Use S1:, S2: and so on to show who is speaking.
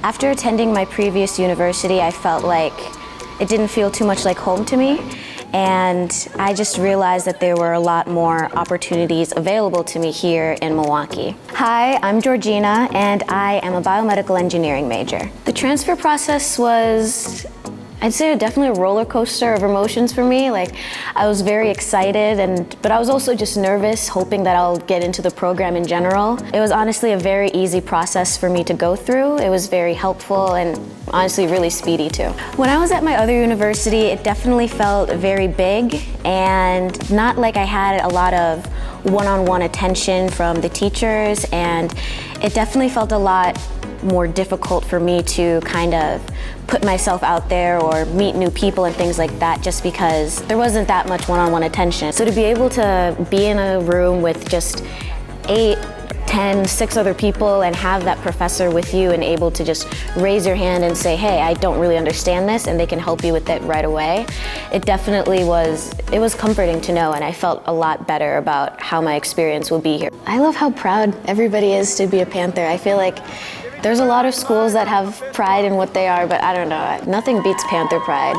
S1: After attending my previous university, I felt like it didn't feel too much like home to me, and I just realized that there were a lot more opportunities available to me here in Milwaukee. Hi, I'm Georgina, and I am a biomedical engineering major. The transfer process was, I'd say, definitely a roller coaster of emotions for me. Like, I was very excited, but I was also just nervous, hoping that I'll get into the program in general. It was honestly a very easy process for me to go through. It was very helpful and honestly really speedy too. When I was at my other university, it definitely felt very big and not like I had a lot of one-on-one attention from the teachers, and it definitely felt a lot more difficult for me to kind of put myself out there or meet new people and things like that, just because there wasn't that much one-on-one attention. So to be able to be in a room with just 8, 10, 6 other people and have that professor with you and able to just raise your hand and say, hey, I don't really understand this, and they can help you with it right away, it definitely was comforting to know, and I felt a lot better about how my experience will be here. I love how proud everybody is to be a Panther. I feel like there's a lot of schools that have pride in what they are, but I don't know, nothing beats Panther pride.